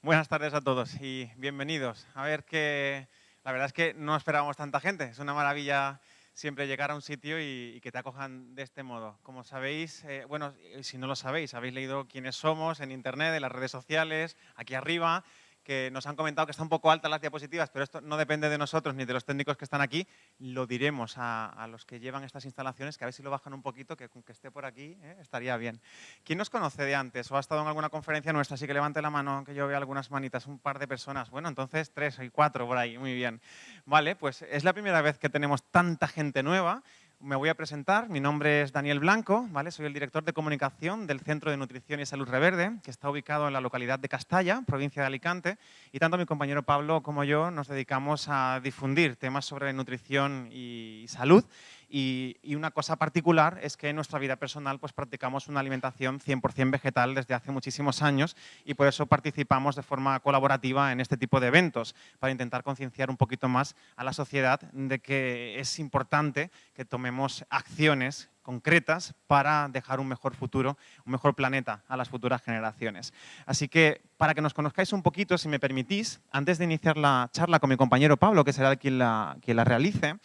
Buenas tardes a todos y bienvenidos. A ver que la verdad es que no esperábamos tanta gente. Es una maravilla siempre llegar a un sitio y que te acojan de este modo. Como sabéis, bueno, si no lo sabéis, habéis leído quiénes somos en internet, en las redes sociales, aquí arriba, que nos han comentado que están un poco altas las diapositivas, pero esto no depende de nosotros ni de los técnicos que están aquí. Lo diremos a los que llevan estas instalaciones, que a ver si lo bajan un poquito, que con que esté por aquí estaría bien. ¿Quién nos conoce de antes o ha estado en alguna conferencia nuestra? Así que levante la mano, que yo vea algunas manitas, un par de personas. Bueno, entonces 3 y 4 por ahí, muy bien. Vale, pues es la primera vez que tenemos tanta gente nueva. Me voy a presentar, mi nombre es Daniel Blanco, ¿vale? Soy el director de comunicación del Centro de Nutrición y Salud Reverde, que está ubicado en la localidad de Castalla, provincia de Alicante, y tanto mi compañero Pablo como yo nos dedicamos a difundir temas sobre nutrición y salud. Y una cosa particular es que en nuestra vida personal pues practicamos una alimentación 100% vegetal desde hace muchísimos años y por eso participamos de forma colaborativa en este tipo de eventos para intentar concienciar un poquito más a la sociedad de que es importante que tomemos acciones concretas para dejar un mejor futuro, un mejor planeta a las futuras generaciones. Así que, para que nos conozcáis un poquito, si me permitís, antes de iniciar la charla con mi compañero Pablo, que será quien la realice,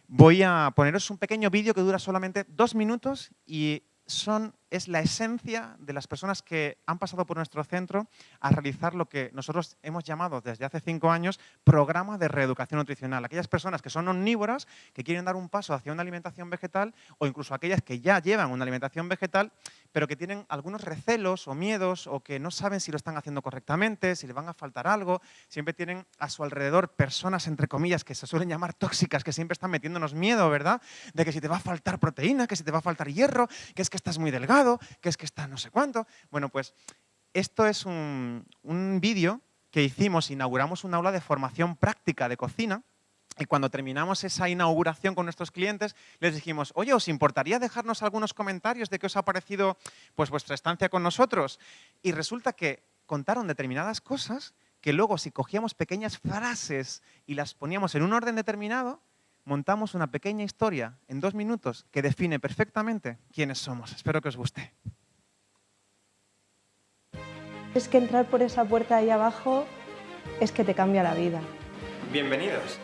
voy a poneros un pequeño vídeo que dura solamente 2 minutos y es la esencia de las personas que han pasado por nuestro centro a realizar lo que nosotros hemos llamado desde hace 5 años programa de reeducación nutricional. Aquellas personas que son omnívoras, que quieren dar un paso hacia una alimentación vegetal o incluso aquellas que ya llevan una alimentación vegetal, pero que tienen algunos recelos o miedos o que no saben si lo están haciendo correctamente, si les van a faltar algo. Siempre tienen a su alrededor personas, entre comillas, que se suelen llamar tóxicas, que siempre están metiéndonos miedo, ¿verdad? De que si te va a faltar proteína, que si te va a faltar hierro, que es que estás muy delgado, que es que está no sé cuánto. Bueno, pues esto es un vídeo que hicimos, inauguramos un aula de formación práctica de cocina y cuando terminamos esa inauguración con nuestros clientes les dijimos, oye, ¿os importaría dejarnos algunos comentarios de qué os ha parecido pues, vuestra estancia con nosotros? Y resulta que contaron determinadas cosas que luego si cogíamos pequeñas frases y las poníamos en un orden determinado, montamos una pequeña historia en 2 minutos que define perfectamente quiénes somos. Espero que os guste. Es que entrar por esa puerta ahí abajo es que te cambia la vida. Bienvenidos.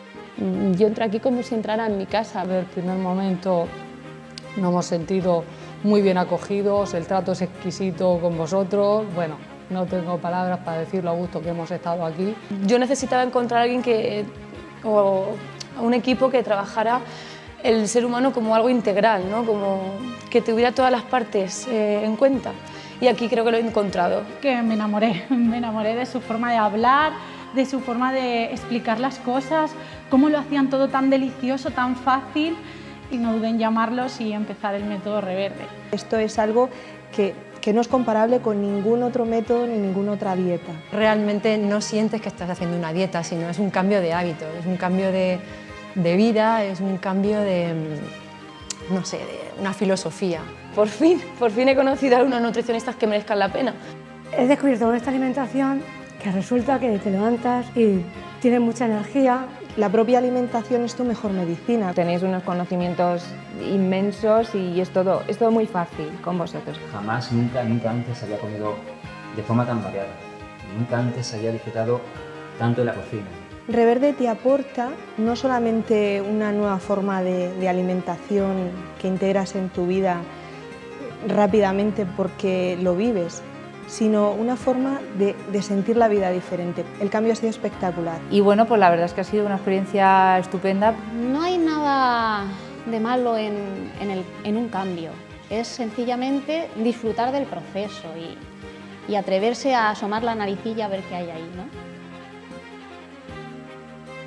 Yo entré aquí como si entrara en mi casa. Desde el primer momento nos hemos sentido muy bien acogidos, el trato es exquisito con vosotros. Bueno, no tengo palabras para decir lo a gusto que hemos estado aquí. Yo necesitaba encontrar a alguien o un equipo que trabajara el ser humano como algo integral, ¿no? Como que tuviera todas las partes en cuenta. Y aquí creo que lo he encontrado. Que me enamoré de su forma de hablar, de su forma de explicar las cosas, cómo lo hacían todo tan delicioso, tan fácil, y no duden en llamarlos y empezar el método Reverde. Esto es algo que no es comparable con ningún otro método ni ninguna otra dieta. Realmente no sientes que estás haciendo una dieta, sino es un cambio de hábito, es un cambio de vida, es un cambio de, no sé, de una filosofía. Por fin he conocido a unos nutricionistas que merezcan la pena. He descubierto con esta alimentación que resulta que te levantas y tienes mucha energía. La propia alimentación es tu mejor medicina. Tenéis unos conocimientos inmensos y es todo muy fácil con vosotros. Jamás, nunca antes había comido de forma tan variada. Nunca antes había disfrutado tanto de la cocina. Reverde te aporta no solamente una nueva forma de alimentación que integras en tu vida rápidamente porque lo vives, sino una forma de sentir la vida diferente. El cambio ha sido espectacular. Y bueno, pues la verdad es que ha sido una experiencia estupenda. No hay nada de malo en un cambio, es sencillamente disfrutar del proceso y atreverse a asomar la naricilla a ver qué hay ahí, ¿no?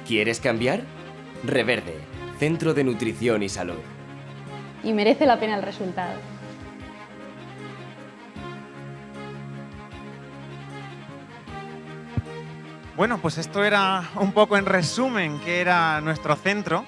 ¿Quieres cambiar? Reverde, Centro de Nutrición y Salud. Y merece la pena el resultado. Bueno, pues esto era un poco en resumen que era nuestro centro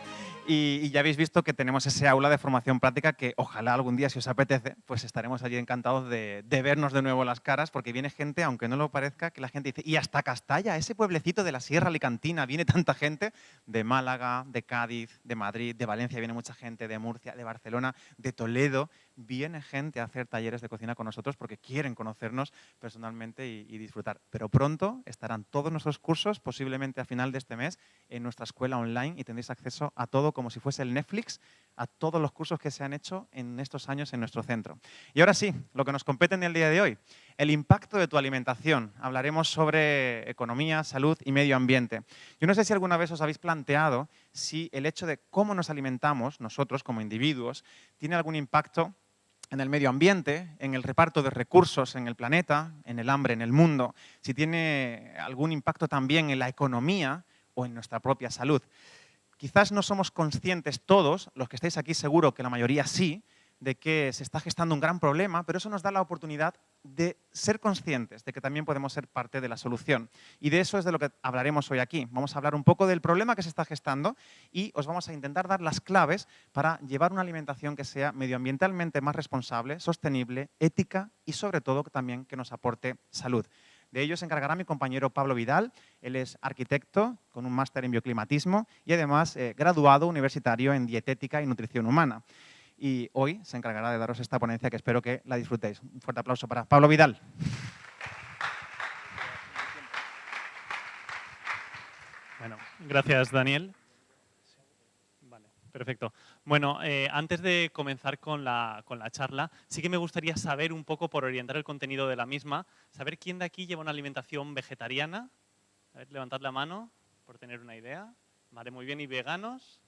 y ya habéis visto que tenemos ese aula de formación práctica que ojalá algún día, si os apetece, pues estaremos allí encantados de vernos de nuevo las caras porque viene gente, aunque no lo parezca, que la gente dice y hasta Castalla, ese pueblecito de la Sierra Alicantina, viene tanta gente de Málaga, de Cádiz, de Madrid, de Valencia viene mucha gente, de Murcia, de Barcelona, de Toledo, viene gente a hacer talleres de cocina con nosotros porque quieren conocernos personalmente y disfrutar. Pero pronto estarán todos nuestros cursos, posiblemente a final de este mes, en nuestra escuela online y tendréis acceso a todo como si fuese el Netflix, a todos los cursos que se han hecho en estos años en nuestro centro. Y ahora sí, lo que nos compete en el día de hoy, el impacto de tu alimentación. Hablaremos sobre economía, salud y medio ambiente. Yo no sé si alguna vez os habéis planteado si el hecho de cómo nos alimentamos nosotros como individuos tiene algún impacto en el medio ambiente, en el reparto de recursos en el planeta, en el hambre en el mundo, si tiene algún impacto también en la economía o en nuestra propia salud. Quizás no somos conscientes todos, los que estáis aquí seguro que la mayoría sí, de que se está gestando un gran problema, pero eso nos da la oportunidad de ser conscientes de que también podemos ser parte de la solución. Y de eso es de lo que hablaremos hoy aquí. Vamos a hablar un poco del problema que se está gestando y os vamos a intentar dar las claves para llevar una alimentación que sea medioambientalmente más responsable, sostenible, ética y sobre todo también que nos aporte salud. De ello se encargará mi compañero Pablo Vidal. Él es arquitecto con un máster en bioclimatismo y además graduado universitario en dietética y nutrición humana. Y hoy se encargará de daros esta ponencia que espero que la disfrutéis. Un fuerte aplauso para Pablo Vidal. Bueno, gracias, Daniel. Vale, perfecto. Bueno, antes de comenzar con la charla, sí que me gustaría saber un poco, por orientar el contenido de la misma, saber quién de aquí lleva una alimentación vegetariana. A ver, levantad la mano por tener una idea. Vale, muy bien. ¿Y veganos?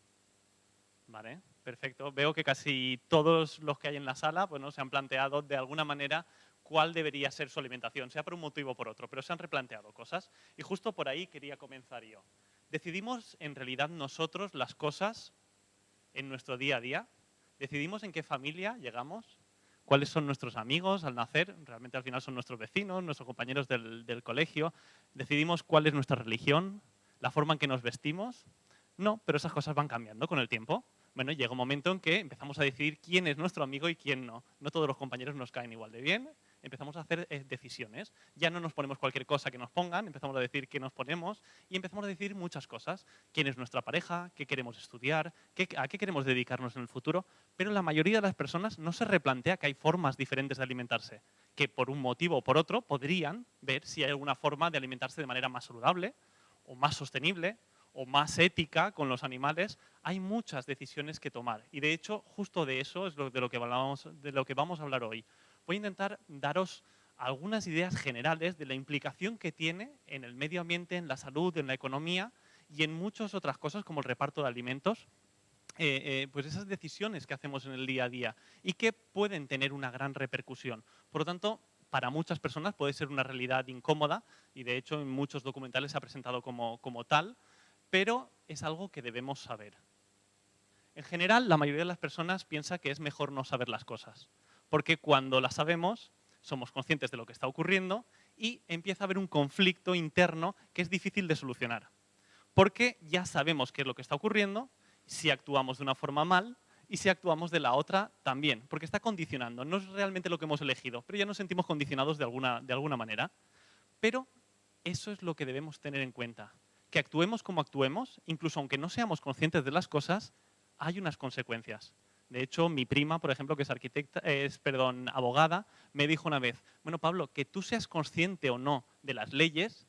Vale, perfecto. Veo que casi todos los que hay en la sala se han planteado de alguna manera cuál debería ser su alimentación, sea por un motivo o por otro, pero se han replanteado cosas. Y justo por ahí quería comenzar yo. ¿Decidimos en realidad nosotros las cosas en nuestro día a día? ¿Decidimos en qué familia llegamos? ¿Cuáles son nuestros amigos al nacer? Realmente al final son nuestros vecinos, nuestros compañeros del colegio. ¿Decidimos cuál es nuestra religión? ¿La forma en que nos vestimos? No, pero esas cosas van cambiando con el tiempo. Bueno, llega un momento en que empezamos a decidir quién es nuestro amigo y quién no. No todos los compañeros nos caen igual de bien. Empezamos a hacer decisiones. Ya no nos ponemos cualquier cosa que nos pongan, empezamos a decir qué nos ponemos y empezamos a decidir muchas cosas. Quién es nuestra pareja, qué queremos estudiar, a qué queremos dedicarnos en el futuro. Pero la mayoría de las personas no se replantea que hay formas diferentes de alimentarse, que por un motivo o por otro podrían ver si hay alguna forma de alimentarse de manera más saludable o más sostenible o más ética con los animales. Hay muchas decisiones que tomar y de hecho justo de eso es de lo que vamos a hablar hoy. Voy a intentar daros algunas ideas generales de la implicación que tiene en el medio ambiente, en la salud, en la economía y en muchas otras cosas como el reparto de alimentos, pues esas decisiones que hacemos en el día a día y que pueden tener una gran repercusión. Por lo tanto, para muchas personas puede ser una realidad incómoda y de hecho en muchos documentales se ha presentado como tal, pero es algo que debemos saber. En general, la mayoría de las personas piensa que es mejor no saber las cosas, porque cuando las sabemos, somos conscientes de lo que está ocurriendo y empieza a haber un conflicto interno que es difícil de solucionar. Porque ya sabemos qué es lo que está ocurriendo, si actuamos de una forma mal y si actuamos de la otra también, porque está condicionando. No es realmente lo que hemos elegido, pero ya nos sentimos condicionados de alguna manera. Pero eso es lo que debemos tener en cuenta. Que actuemos como actuemos, incluso aunque no seamos conscientes de las cosas, hay unas consecuencias. De hecho, mi prima, por ejemplo, que es abogada, me dijo una vez, bueno, Pablo, que tú seas consciente o no de las leyes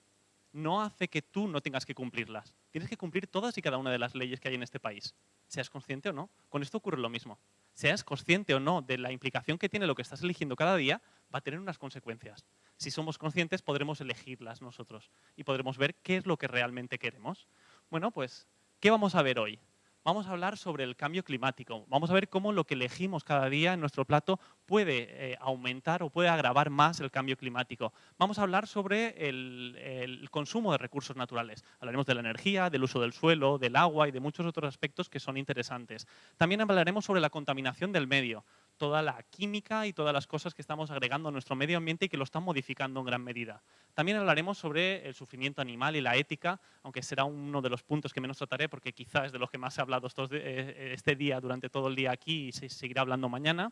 no hace que tú no tengas que cumplirlas. Tienes que cumplir todas y cada una de las leyes que hay en este país. Seas consciente o no. Con esto ocurre lo mismo. Seas consciente o no de la implicación que tiene lo que estás eligiendo cada día, va a tener unas consecuencias. Si somos conscientes, podremos elegirlas nosotros y podremos ver qué es lo que realmente queremos. Bueno, pues, ¿qué vamos a ver hoy? Vamos a hablar sobre el cambio climático. Vamos a ver cómo lo que elegimos cada día en nuestro plato puede aumentar o puede agravar más el cambio climático. Vamos a hablar sobre el consumo de recursos naturales. Hablaremos de la energía, del uso del suelo, del agua y de muchos otros aspectos que son interesantes. También hablaremos sobre la contaminación del medio, toda la química y todas las cosas que estamos agregando a nuestro medio ambiente y que lo están modificando en gran medida. También hablaremos sobre el sufrimiento animal y la ética, aunque será uno de los puntos que menos trataré porque quizás es de los que más he hablado este día, durante todo el día aquí y se seguirá hablando mañana.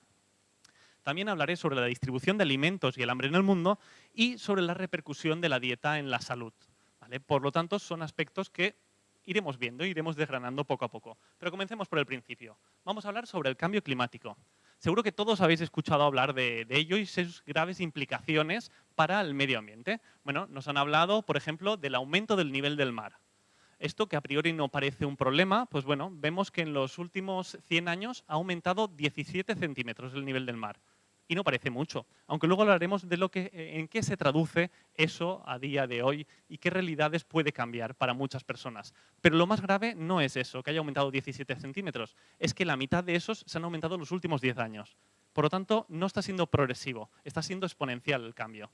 También hablaré sobre la distribución de alimentos y el hambre en el mundo y sobre la repercusión de la dieta en la salud. ¿Vale? Por lo tanto, son aspectos que iremos viendo, iremos desgranando poco a poco. Pero comencemos por el principio. Vamos a hablar sobre el cambio climático. Seguro que todos habéis escuchado hablar de ello y sus graves implicaciones para el medio ambiente. Bueno, nos han hablado, por ejemplo, del aumento del nivel del mar. Esto, que a priori no parece un problema, pues bueno, vemos que en los últimos 100 años ha aumentado 17 centímetros el nivel del mar. Y no parece mucho, aunque luego hablaremos de en qué se traduce eso a día de hoy y qué realidades puede cambiar para muchas personas. Pero lo más grave no es eso, que haya aumentado 17 centímetros, es que la mitad de esos se han aumentado en los últimos 10 años. Por lo tanto, no está siendo progresivo, está siendo exponencial el cambio.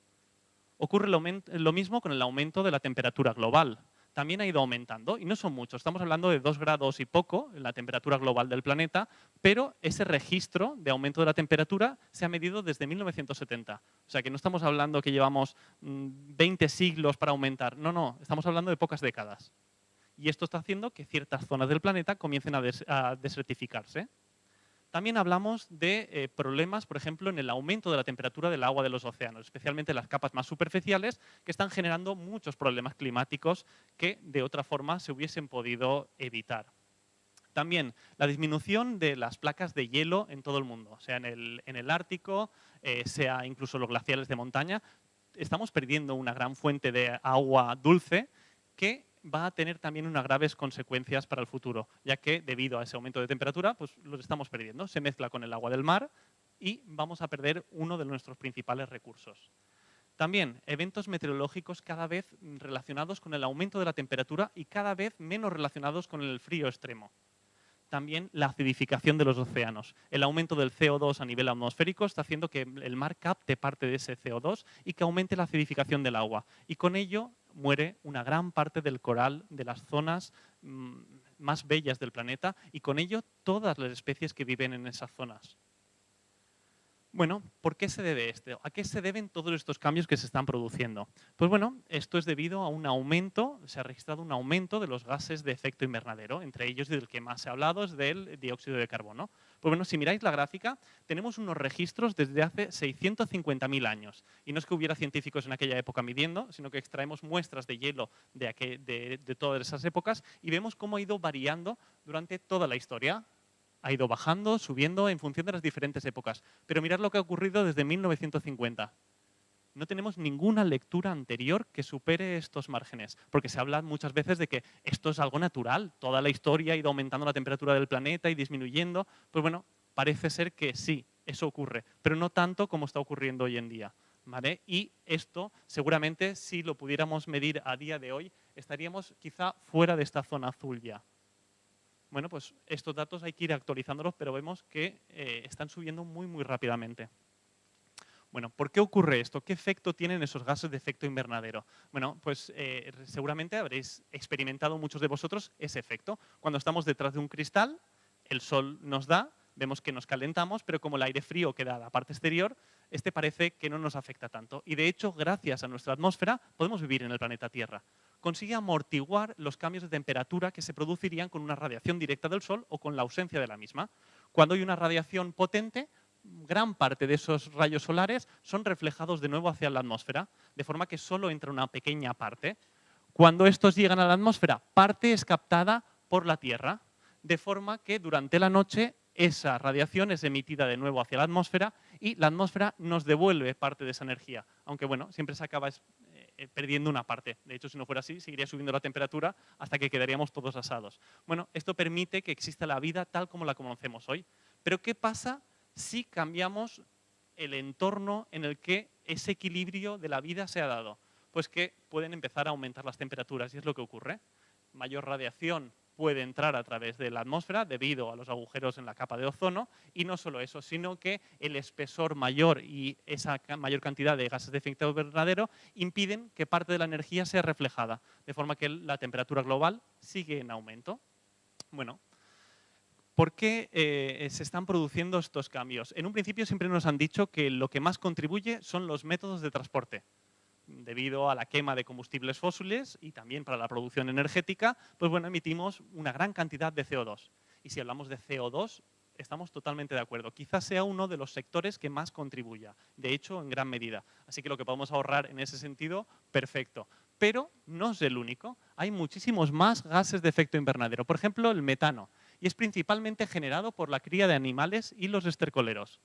Ocurre lo mismo con el aumento de la temperatura global. También ha ido aumentando, y no son muchos. Estamos hablando de 2 grados y poco en la temperatura global del planeta, pero ese registro de aumento de la temperatura se ha medido desde 1970. O sea que no estamos hablando que llevamos 20 siglos para aumentar. No, no, estamos hablando de pocas décadas. Y esto está haciendo que ciertas zonas del planeta comiencen a desertificarse. También hablamos de problemas, por ejemplo, en el aumento de la temperatura del agua de los océanos, especialmente las capas más superficiales, que están generando muchos problemas climáticos que de otra forma se hubiesen podido evitar. También la disminución de las placas de hielo en todo el mundo, sea en el Ártico, sea incluso los glaciares de montaña. Estamos perdiendo una gran fuente de agua dulce que va a tener también unas graves consecuencias para el futuro, ya que debido a ese aumento de temperatura, pues los estamos perdiendo. Se mezcla con el agua del mar y vamos a perder uno de nuestros principales recursos. También eventos meteorológicos cada vez relacionados con el aumento de la temperatura y cada vez menos relacionados con el frío extremo. También la acidificación de los océanos. El aumento del CO2 a nivel atmosférico está haciendo que el mar capte parte de ese CO2 y que aumente la acidificación del agua. Y con ello muere una gran parte del coral de las zonas más bellas del planeta y con ello todas las especies que viven en esas zonas. Bueno, ¿por qué se debe esto? ¿A qué se deben todos estos cambios que se están produciendo? Pues bueno, esto es debido a un aumento, se ha registrado un aumento de los gases de efecto invernadero, entre ellos del que más se ha hablado es del dióxido de carbono. Pues bueno, si miráis la gráfica, tenemos unos registros desde hace 650.000 años. Y no es que hubiera científicos en aquella época midiendo, sino que extraemos muestras de hielo de todas esas épocas y vemos cómo ha ido variando durante toda la historia. Ha ido bajando, subiendo en función de las diferentes épocas. Pero mirad lo que ha ocurrido desde 1950. No tenemos ninguna lectura anterior que supere estos márgenes, porque se habla muchas veces de que esto es algo natural, toda la historia ha ido aumentando la temperatura del planeta y disminuyendo. Pues bueno, parece ser que sí, eso ocurre, pero no tanto como está ocurriendo hoy en día. ¿Vale? Y esto, seguramente, si lo pudiéramos medir a día de hoy, estaríamos quizá fuera de esta zona azul ya. Bueno, pues estos datos hay que ir actualizándolos, pero vemos que están subiendo muy, muy rápidamente. Bueno, ¿por qué ocurre esto? ¿Qué efecto tienen esos gases de efecto invernadero? Bueno, pues seguramente habréis experimentado muchos de vosotros ese efecto. Cuando estamos detrás de un cristal, el sol nos da, vemos que nos calentamos, pero como el aire frío queda a la parte exterior, este parece que no nos afecta tanto. Y de hecho, gracias a nuestra atmósfera, podemos vivir en el planeta Tierra. Consigue amortiguar los cambios de temperatura que se producirían con una radiación directa del Sol o con la ausencia de la misma. Cuando hay una radiación potente, gran parte de esos rayos solares son reflejados de nuevo hacia la atmósfera, de forma que solo entra una pequeña parte. Cuando estos llegan a la atmósfera, parte es captada por la Tierra, de forma que durante la noche esa radiación es emitida de nuevo hacia la atmósfera y la atmósfera nos devuelve parte de esa energía, aunque bueno, siempre se acaba perdiendo una parte. De hecho, si no fuera así, seguiría subiendo la temperatura hasta que quedaríamos todos asados. Bueno, esto permite que exista la vida tal como la conocemos hoy. Pero ¿qué pasa si cambiamos el entorno en el que ese equilibrio de la vida se ha dado? Pues que pueden empezar a aumentar las temperaturas y es lo que ocurre. Mayor radiación puede entrar a través de la atmósfera debido a los agujeros en la capa de ozono y no solo eso, sino que el espesor mayor y esa mayor cantidad de gases de efecto invernadero impiden que parte de la energía sea reflejada, de forma que la temperatura global sigue en aumento. Bueno, ¿por qué se están produciendo estos cambios? En un principio siempre nos han dicho que lo que más contribuye son los métodos de transporte. Debido a la quema de combustibles fósiles y también para la producción energética, pues bueno, emitimos una gran cantidad de CO2. Y si hablamos de CO2, estamos totalmente de acuerdo. Quizás sea uno de los sectores que más contribuya, de hecho, en gran medida. Así que lo que podemos ahorrar en ese sentido, perfecto. Pero no es el único. Hay muchísimos más gases de efecto invernadero. Por ejemplo, el metano. y es principalmente generado por la cría de animales y los estercoleros.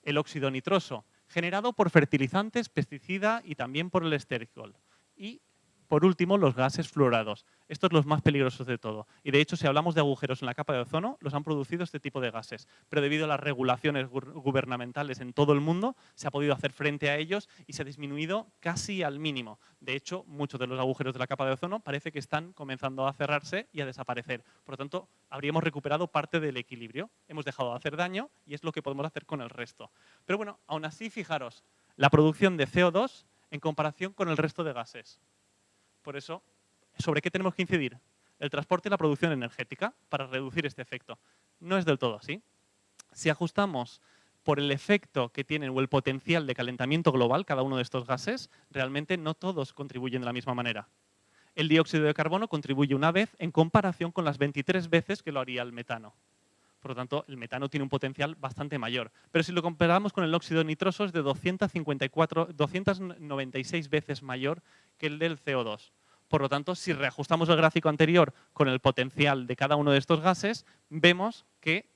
El óxido nitroso, generado por fertilizantes, pesticida y también por el estiércol. Y, por último, los gases fluorados. Estos los más peligrosos de todo. Y, de hecho, si hablamos de agujeros en la capa de ozono, los han producido este tipo de gases. Pero debido a las regulaciones gubernamentales en todo el mundo, se ha podido hacer frente a ellos y se ha disminuido casi al mínimo. De hecho, muchos de los agujeros de la capa de ozono parece que están comenzando a cerrarse y a desaparecer. Por lo tanto, habríamos recuperado parte del equilibrio. Hemos dejado de hacer daño y es lo que podemos hacer con el resto. Pero bueno, aún así, fijaros, la producción de CO2 en comparación con el resto de gases. Por eso, ¿sobre qué tenemos que incidir? El transporte y la producción energética para reducir este efecto. No es del todo así. Si ajustamos por el efecto que tienen o el potencial de calentamiento global cada uno de estos gases, realmente no todos contribuyen de la misma manera. El dióxido de carbono contribuye una vez en comparación con las 23 veces que lo haría el metano. Por lo tanto, el metano tiene un potencial bastante mayor. Pero si lo comparamos con el óxido nitroso, es de 296 veces mayor que el del CO2. Por lo tanto, si reajustamos el gráfico anterior con el potencial de cada uno de estos gases, vemos que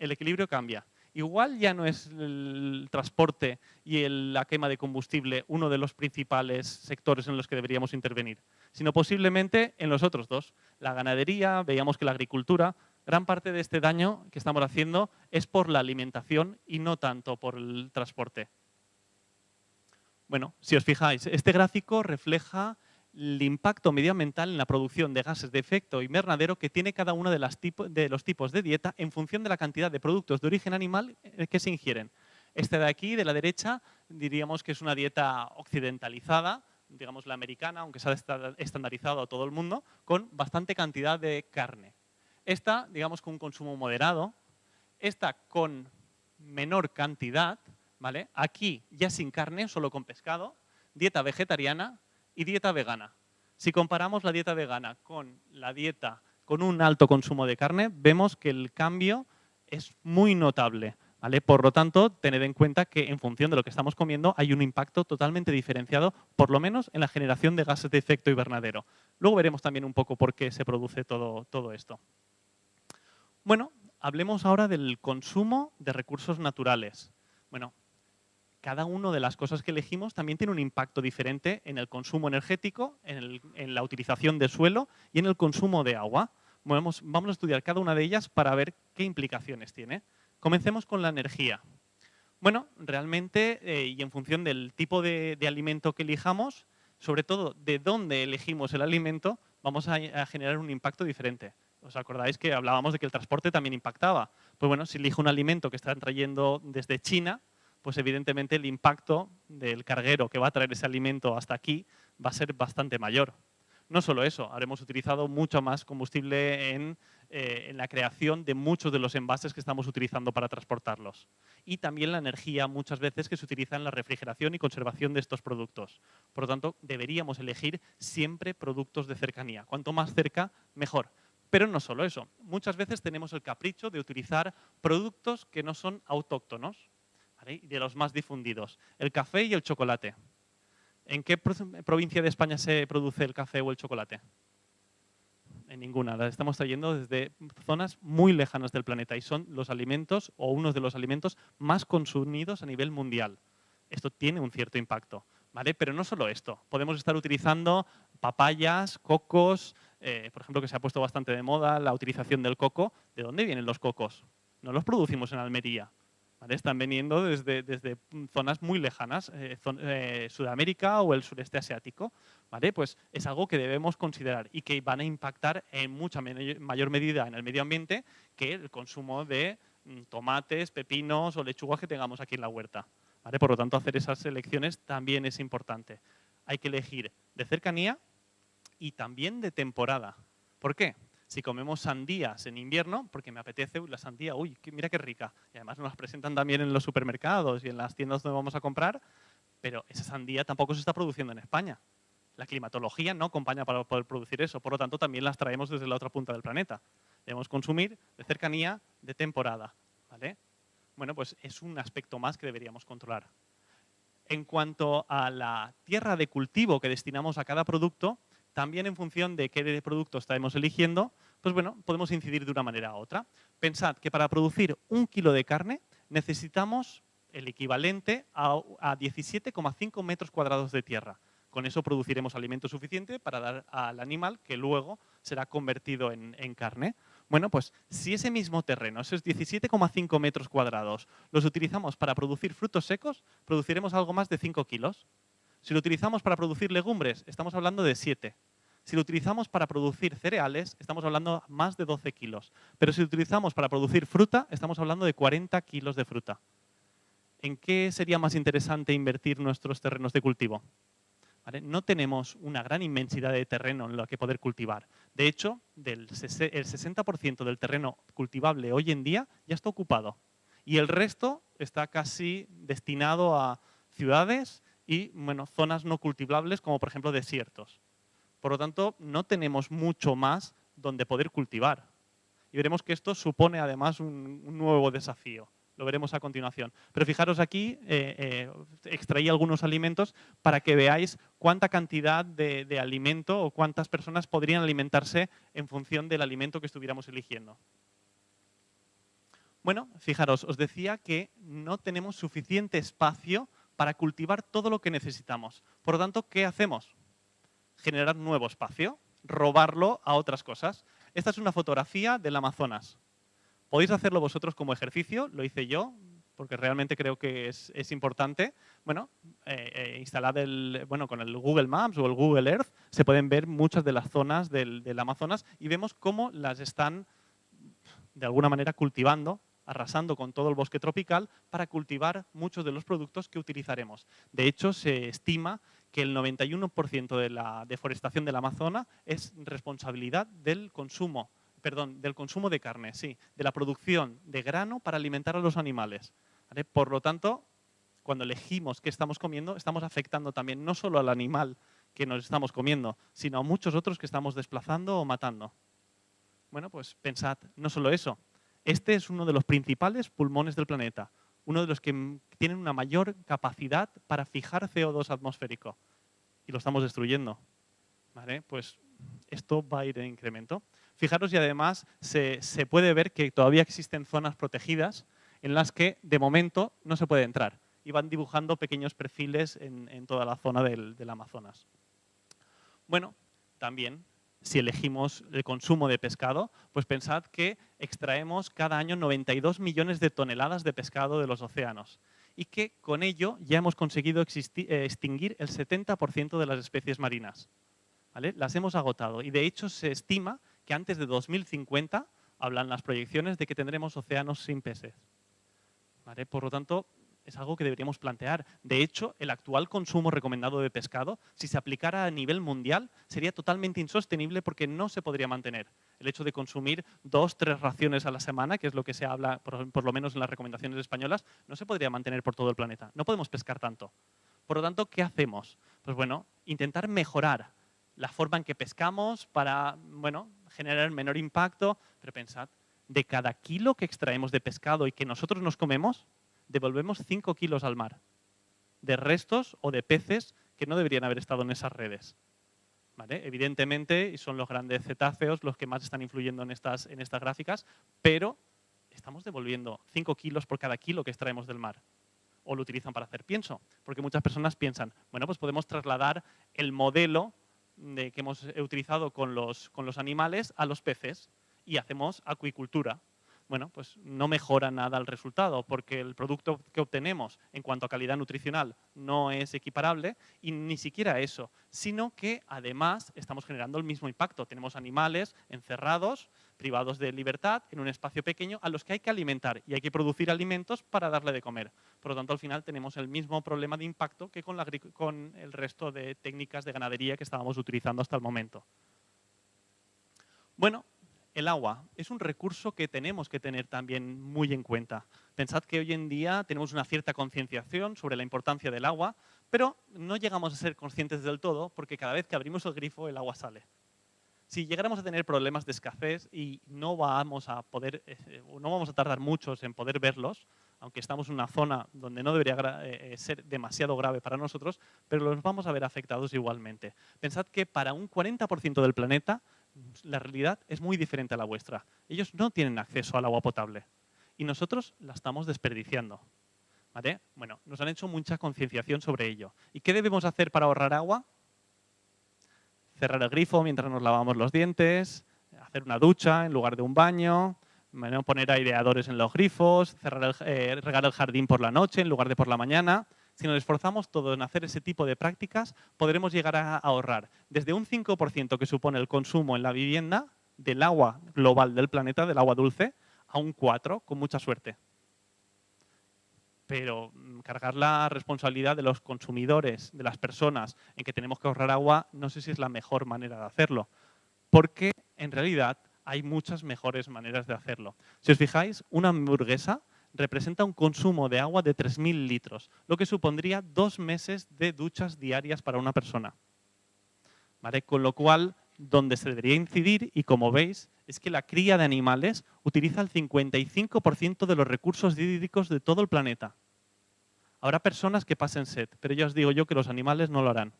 el equilibrio cambia. Igual ya no es el transporte y la quema de combustible uno de los principales sectores en los que deberíamos intervenir, sino posiblemente en los otros dos. La ganadería, veíamos que la agricultura, gran parte de este daño que estamos haciendo es por la alimentación y no tanto por el transporte. Bueno, si os fijáis, este gráfico refleja el impacto medioambiental en la producción de gases de efecto invernadero que tiene cada uno de los tipos de dieta en función de la cantidad de productos de origen animal que se ingieren. Este de aquí, de la derecha, diríamos que es una dieta occidentalizada, digamos la americana, aunque se ha estandarizado a todo el mundo, con bastante cantidad de carne. Esta, digamos, con un consumo moderado. Esta con menor cantidad, ¿vale? Aquí ya sin carne, solo con pescado. Dieta vegetariana y dieta vegana. Si comparamos la dieta vegana con la dieta con un alto consumo de carne, vemos que el cambio es muy notable, ¿vale? Por lo tanto, tened en cuenta que en función de lo que estamos comiendo hay un impacto totalmente diferenciado, por lo menos en la generación de gases de efecto invernadero. Luego veremos también un poco por qué se produce todo esto. Bueno, hablemos ahora del consumo de recursos naturales. Bueno, cada una de las cosas que elegimos también tiene un impacto diferente en el consumo energético, en la utilización de suelo y en el consumo de agua. Vamos a estudiar cada una de ellas para ver qué implicaciones tiene. Comencemos con la energía. Bueno, realmente, y en función del tipo de alimento que elijamos, sobre todo de dónde elegimos el alimento, vamos a generar un impacto diferente. ¿Os acordáis que hablábamos de que el transporte también impactaba? Pues bueno, si elijo un alimento que están trayendo desde China, pues evidentemente el impacto del carguero que va a traer ese alimento hasta aquí va a ser bastante mayor. No solo eso, habremos utilizado mucho más combustible en la creación de muchos de los envases que estamos utilizando para transportarlos. Y también la energía muchas veces que se utiliza en la refrigeración y conservación de estos productos. Por lo tanto, deberíamos elegir siempre productos de cercanía. Cuanto más cerca, mejor. Pero no solo eso. Muchas veces tenemos el capricho de utilizar productos que no son autóctonos, ¿vale? De los más difundidos. El café y el chocolate. ¿En qué provincia de España se produce el café o el chocolate? En ninguna. Las estamos trayendo desde zonas muy lejanas del planeta y son los alimentos o unos de los alimentos más consumidos a nivel mundial. Esto tiene un cierto impacto, ¿vale? Pero no solo esto. Podemos estar utilizando papayas, cocos, por ejemplo, que se ha puesto bastante de moda la utilización del coco. ¿De dónde vienen los cocos? No los producimos en Almería. ¿Vale? Están viniendo desde zonas muy lejanas, Sudamérica o el sureste asiático. ¿Vale? Pues es algo que debemos considerar y que van a impactar en mucha mayor medida en el medio ambiente que el consumo de tomates, pepinos o lechugas que tengamos aquí en la huerta. ¿Vale? Por lo tanto, hacer esas elecciones también es importante. Hay que elegir de cercanía y también de temporada. ¿Por qué? Si comemos sandías en invierno, porque me apetece la sandía, uy, mira qué rica. Y además nos las presentan también en los supermercados y en las tiendas donde vamos a comprar, pero esa sandía tampoco se está produciendo en España. La climatología no acompaña para poder producir eso, por lo tanto también las traemos desde la otra punta del planeta. Debemos consumir de cercanía, de temporada, ¿vale? Bueno, pues es un aspecto más que deberíamos controlar. En cuanto a la tierra de cultivo que destinamos a cada producto, también en función de qué producto estamos eligiendo, Pues bueno, podemos incidir de una manera u otra. Pensad que para producir 1 kilo de carne necesitamos el equivalente a 17,5 metros cuadrados de tierra. Con eso produciremos alimento suficiente para dar al animal que luego será convertido en carne. Bueno, pues si ese mismo terreno, esos 17,5 metros cuadrados, los utilizamos para producir frutos secos, produciremos algo más de 5 kilos. Si lo utilizamos para producir legumbres, estamos hablando de 7. Si lo utilizamos para producir cereales, estamos hablando de más de 12 kilos. Pero si lo utilizamos para producir fruta, estamos hablando de 40 kilos de fruta. ¿En qué sería más interesante invertir nuestros terrenos de cultivo? ¿Vale? No tenemos una gran inmensidad de terreno en lo que poder cultivar. De hecho, el 60% del terreno cultivable hoy en día ya está ocupado. Y el resto está casi destinado a ciudades y bueno, zonas no cultivables, como por ejemplo desiertos. Por lo tanto, no tenemos mucho más donde poder cultivar. Y veremos que esto supone además un nuevo desafío. Lo veremos a continuación. Pero fijaros aquí, extraí algunos alimentos para que veáis cuánta cantidad de alimento o cuántas personas podrían alimentarse en función del alimento que estuviéramos eligiendo. Bueno, fijaros, os decía que no tenemos suficiente espacio para cultivar todo lo que necesitamos. Por lo tanto, ¿qué hacemos? Generar nuevo espacio, robarlo a otras cosas. Esta es una fotografía del Amazonas. Podéis hacerlo vosotros como ejercicio, lo hice yo, porque realmente creo que es importante. Bueno, instalad con el Google Maps o el Google Earth, se pueden ver muchas de las zonas del Amazonas y vemos cómo las están, de alguna manera, cultivando, arrasando con todo el bosque tropical para cultivar muchos de los productos que utilizaremos. De hecho, se estima que el 91% de la deforestación del Amazonas es responsabilidad del consumo de carne, sí, de la producción de grano para alimentar a los animales. ¿Vale? Por lo tanto, cuando elegimos qué estamos comiendo, estamos afectando también no solo al animal que nos estamos comiendo, sino a muchos otros que estamos desplazando o matando. Bueno, pues pensad, no solo eso. Este es uno de los principales pulmones del planeta, uno de los que tienen una mayor capacidad para fijar CO2 atmosférico. Y lo estamos destruyendo. ¿Vale? Pues esto va a ir en incremento. Fijaros, y además se puede ver que todavía existen zonas protegidas en las que de momento no se puede entrar. Y van dibujando pequeños perfiles en toda la zona del Amazonas. Bueno, también, si elegimos el consumo de pescado, pues pensad que extraemos cada año 92 millones de toneladas de pescado de los océanos y que con ello ya hemos conseguido extinguir el 70% de las especies marinas. ¿Vale? Las hemos agotado y de hecho se estima que antes de 2050 hablan las proyecciones de que tendremos océanos sin peces. ¿Vale? Por lo tanto, es algo que deberíamos plantear. De hecho, el actual consumo recomendado de pescado, si se aplicara a nivel mundial, sería totalmente insostenible porque no se podría mantener. El hecho de consumir 2-3 raciones a la semana, que es lo que se habla, por lo menos en las recomendaciones españolas, no se podría mantener por todo el planeta. No podemos pescar tanto. Por lo tanto, ¿qué hacemos? Pues bueno, intentar mejorar la forma en que pescamos para, bueno, generar menor impacto. Pero pensad, de cada kilo que extraemos de pescado y que nosotros nos comemos, devolvemos 5 kilos al mar de restos o de peces que no deberían haber estado en esas redes. ¿Vale? Evidentemente, y son los grandes cetáceos los que más están influyendo en estas gráficas, pero estamos devolviendo 5 kilos por cada kilo que extraemos del mar. O lo utilizan para hacer pienso, porque muchas personas piensan, bueno, pues podemos trasladar el modelo que hemos utilizado con los animales a los peces y hacemos acuicultura. Bueno, pues no mejora nada el resultado porque el producto que obtenemos en cuanto a calidad nutricional no es equiparable y ni siquiera eso, sino que además estamos generando el mismo impacto. Tenemos animales encerrados, privados de libertad, en un espacio pequeño a los que hay que alimentar y hay que producir alimentos para darle de comer. Por lo tanto, al final tenemos el mismo problema de impacto que con el resto de técnicas de ganadería que estábamos utilizando hasta el momento. Bueno, el agua es un recurso que tenemos que tener también muy en cuenta. Pensad que hoy en día tenemos una cierta concienciación sobre la importancia del agua, pero no llegamos a ser conscientes del todo porque cada vez que abrimos el grifo el agua sale. Si llegáramos a tener problemas de escasez y no vamos a tardar muchos en poder verlos, aunque estamos en una zona donde no debería ser demasiado grave para nosotros, pero los vamos a ver afectados igualmente. Pensad que para un 40% del planeta La realidad es muy diferente a la vuestra. Ellos no tienen acceso al agua potable y nosotros la estamos desperdiciando. ¿Vale? Bueno, nos han hecho mucha concienciación sobre ello. ¿Y qué debemos hacer para ahorrar agua? Cerrar el grifo mientras nos lavamos los dientes, hacer una ducha en lugar de un baño, bueno, poner aireadores en los grifos, regar el jardín por la noche en lugar de por la mañana. Si nos esforzamos todos en hacer ese tipo de prácticas, podremos llegar a ahorrar desde un 5% que supone el consumo en la vivienda del agua global del planeta, del agua dulce, a un 4%, con mucha suerte. Pero cargar la responsabilidad de los consumidores, de las personas, en que tenemos que ahorrar agua, no sé si es la mejor manera de hacerlo. Porque, en realidad, hay muchas mejores maneras de hacerlo. Si os fijáis, una hamburguesa representa un consumo de agua de 3.000 litros, lo que supondría 2 meses de duchas diarias para una persona. ¿Vale? Con lo cual, donde se debería incidir, y como veis, es que la cría de animales utiliza el 55% de los recursos hídricos de todo el planeta. Habrá personas que pasen sed, pero ya os digo yo que los animales no lo harán,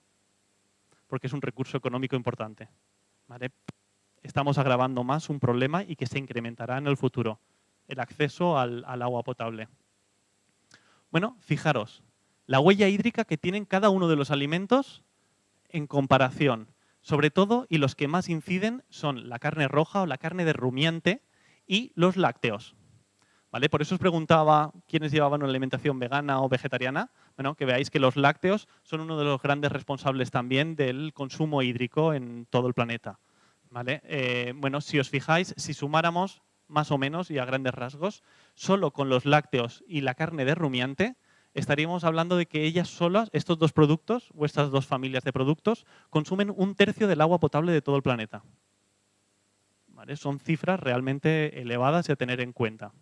porque es un recurso económico importante. ¿Vale? Estamos agravando más un problema y que se incrementará en el futuro, el acceso al agua potable. Bueno, fijaros, la huella hídrica que tienen cada uno de los alimentos en comparación. Sobre todo, y los que más inciden son la carne roja o la carne de rumiante y los lácteos. ¿Vale? Por eso os preguntaba quiénes llevaban una alimentación vegana o vegetariana. Bueno, que veáis que los lácteos son uno de los grandes responsables también del consumo hídrico en todo el planeta. ¿Vale? Bueno, si os fijáis, si sumáramos más o menos y a grandes rasgos, solo con los lácteos y la carne de rumiante, estaríamos hablando de que ellas solas, estos dos productos, o estas dos familias de productos, consumen 1/3 del agua potable de todo el planeta. ¿Vale? Son cifras realmente elevadas y a tener en cuenta.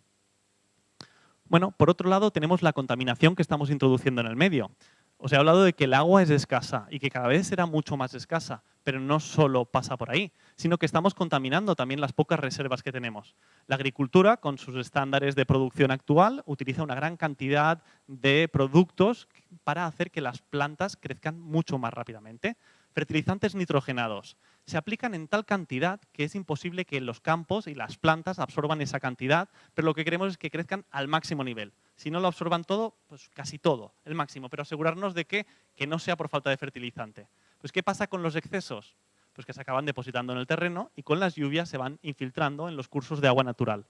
Bueno, por otro lado tenemos la contaminación que estamos introduciendo en el medio. Os he hablado de que el agua es escasa y que cada vez será mucho más escasa, pero no solo pasa por ahí, sino que estamos contaminando también las pocas reservas que tenemos. La agricultura, con sus estándares de producción actual, utiliza una gran cantidad de productos para hacer que las plantas crezcan mucho más rápidamente. Fertilizantes nitrogenados. Se aplican en tal cantidad que es imposible que los campos y las plantas absorban esa cantidad, pero lo que queremos es que crezcan al máximo nivel. Si no lo absorban todo, pues casi todo, el máximo, pero asegurarnos de que no sea por falta de fertilizante. Pues ¿qué pasa con los excesos? Pues que se acaban depositando en el terreno y con las lluvias se van infiltrando en los cursos de agua natural.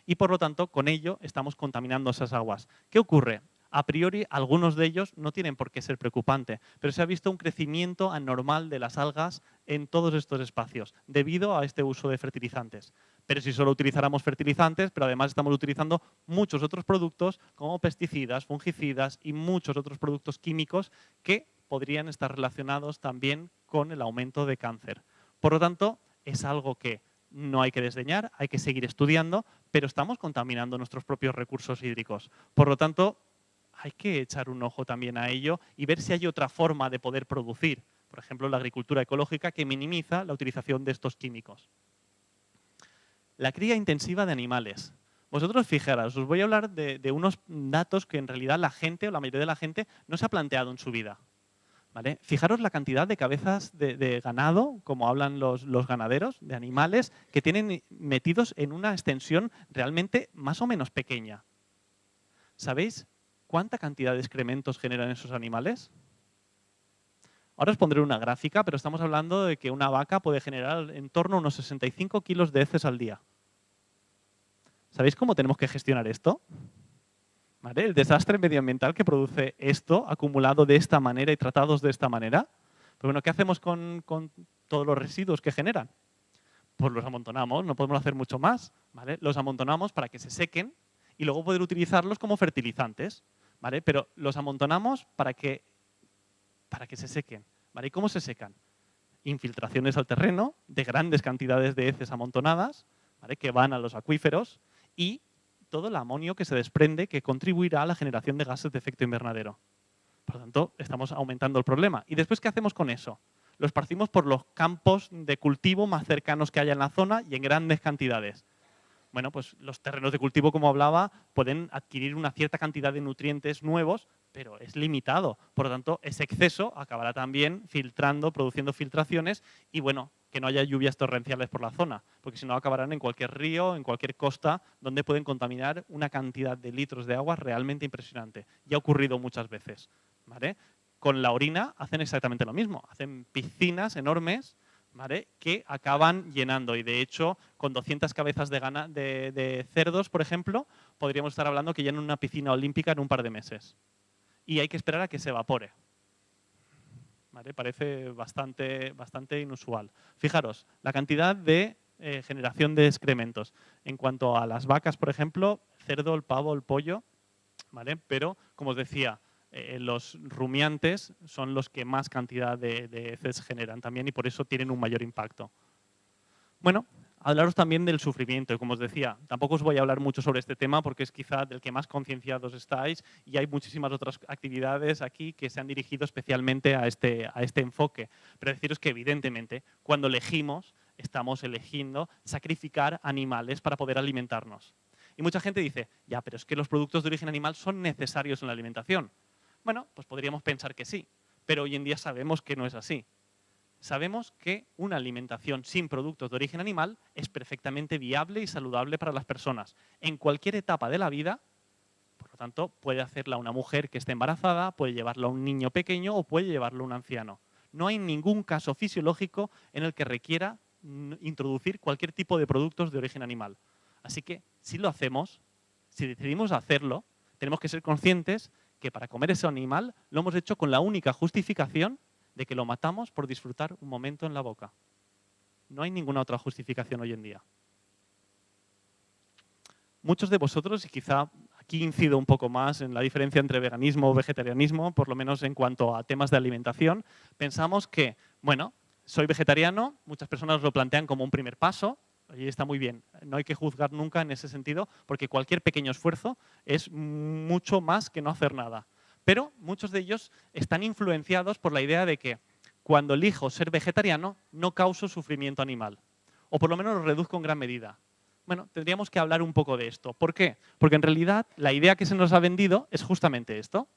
Y por lo tanto, con ello estamos contaminando esas aguas. ¿Qué ocurre? A priori, algunos de ellos no tienen por qué ser preocupante, pero se ha visto un crecimiento anormal de las algas en todos estos espacios debido a este uso de fertilizantes. Pero si solo utilizáramos fertilizantes, pero además estamos utilizando muchos otros productos como pesticidas, fungicidas y muchos otros productos químicos que podrían estar relacionados también con el aumento de cáncer. Por lo tanto, es algo que no hay que desdeñar, hay que seguir estudiando, pero estamos contaminando nuestros propios recursos hídricos. Por lo tanto, hay que echar un ojo también a ello y ver si hay otra forma de poder producir. Por ejemplo, la agricultura ecológica que minimiza la utilización de estos químicos. La cría intensiva de animales. Vosotros fijaros, os voy a hablar de unos datos que en realidad la gente o la mayoría de la gente no se ha planteado en su vida. ¿Vale? Fijaros la cantidad de cabezas de ganado, como hablan los ganaderos, de animales que tienen metidos en una extensión realmente más o menos pequeña. ¿Sabéis cuánta cantidad de excrementos generan esos animales? Ahora os pondré una gráfica, pero estamos hablando de que una vaca puede generar en torno a unos 65 kilos de heces al día. ¿Sabéis cómo tenemos que gestionar esto? ¿Vale? El desastre medioambiental que produce esto, acumulado de esta manera y tratados de esta manera. Pero bueno, ¿qué hacemos con todos los residuos que generan? Pues los amontonamos, no podemos hacer mucho más. ¿Vale? Los amontonamos para que se sequen y luego poder utilizarlos como fertilizantes. ¿Vale? Pero los amontonamos para que se sequen. ¿Vale? ¿Y cómo se secan? Infiltraciones al terreno de grandes cantidades de heces amontonadas, ¿vale? Que van a los acuíferos y todo el amonio que se desprende que contribuirá a la generación de gases de efecto invernadero. Por lo tanto, estamos aumentando el problema. ¿Y después qué hacemos con eso? Lo esparcimos por los campos de cultivo más cercanos que haya en la zona y en grandes cantidades. Bueno, pues los terrenos de cultivo, como hablaba, pueden adquirir una cierta cantidad de nutrientes nuevos, pero es limitado. Por lo tanto, ese exceso acabará también filtrando, produciendo filtraciones y, bueno, que no haya lluvias torrenciales por la zona, porque si no acabarán en cualquier río, en cualquier costa, donde pueden contaminar una cantidad de litros de agua realmente impresionante. Y ha ocurrido muchas veces, ¿vale? Con la orina hacen exactamente lo mismo, hacen piscinas enormes, ¿vale?, que acaban llenando. Y de hecho, con 200 cabezas de cerdos, por ejemplo, podríamos estar hablando que llenan una piscina olímpica en un par de meses. Y hay que esperar a que se evapore. ¿Vale? Parece bastante inusual. Fijaros, la cantidad de generación de excrementos. En cuanto a las vacas, por ejemplo, el cerdo, el pavo, el pollo, ¿vale? Pero, como os decía, los rumiantes son los que más cantidad de heces generan también y por eso tienen un mayor impacto. Bueno, hablaros también del sufrimiento y como os decía, tampoco os voy a hablar mucho sobre este tema porque es quizá del que más concienciados estáis y hay muchísimas otras actividades aquí que se han dirigido especialmente a este enfoque. Pero deciros que evidentemente cuando elegimos, estamos eligiendo sacrificar animales para poder alimentarnos. Y mucha gente dice, ya, pero es que los productos de origen animal son necesarios en la alimentación. Bueno, pues podríamos pensar que sí, pero hoy en día sabemos que no es así. Sabemos que una alimentación sin productos de origen animal es perfectamente viable y saludable para las personas en cualquier etapa de la vida. Por lo tanto, puede hacerla una mujer que esté embarazada, puede llevarla a un niño pequeño o puede llevarlo a un anciano. No hay ningún caso fisiológico en el que requiera introducir cualquier tipo de productos de origen animal. Así que, si lo hacemos, si decidimos hacerlo, tenemos que ser conscientes que para comer ese animal lo hemos hecho con la única justificación de que lo matamos por disfrutar un momento en la boca. No hay ninguna otra justificación hoy en día. Muchos de vosotros, y quizá aquí incido un poco más en la diferencia entre veganismo o vegetarianismo, por lo menos en cuanto a temas de alimentación, pensamos que, bueno, soy vegetariano, muchas personas lo plantean como un primer paso, y está muy bien, no hay que juzgar nunca en ese sentido, porque cualquier pequeño esfuerzo es mucho más que no hacer nada. Pero muchos de ellos están influenciados por la idea de que cuando elijo ser vegetariano no causo sufrimiento animal, o por lo menos lo reduzco en gran medida. Bueno, tendríamos que hablar un poco de esto. ¿Por qué? Porque en realidad la idea que se nos ha vendido es justamente esto,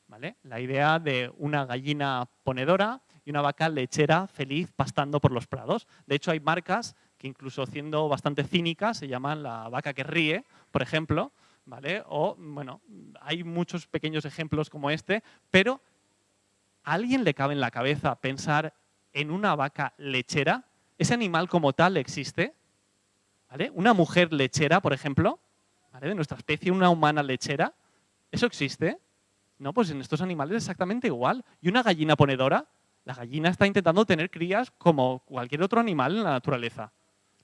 ¿vale? La idea de una gallina ponedora y una vaca lechera feliz pastando por los prados. De hecho, hay marcas que incluso siendo bastante cínicas se llaman la vaca que ríe, por ejemplo, ¿vale? O, bueno, hay muchos pequeños ejemplos como este, pero ¿a alguien le cabe en la cabeza pensar en una vaca lechera? ¿Ese animal como tal existe? ¿Vale? Una mujer lechera, por ejemplo, ¿vale?, de nuestra especie, una humana lechera, ¿eso existe? No, pues en estos animales es exactamente igual. ¿Y una gallina ponedora? La gallina está intentando tener crías como cualquier otro animal en la naturaleza.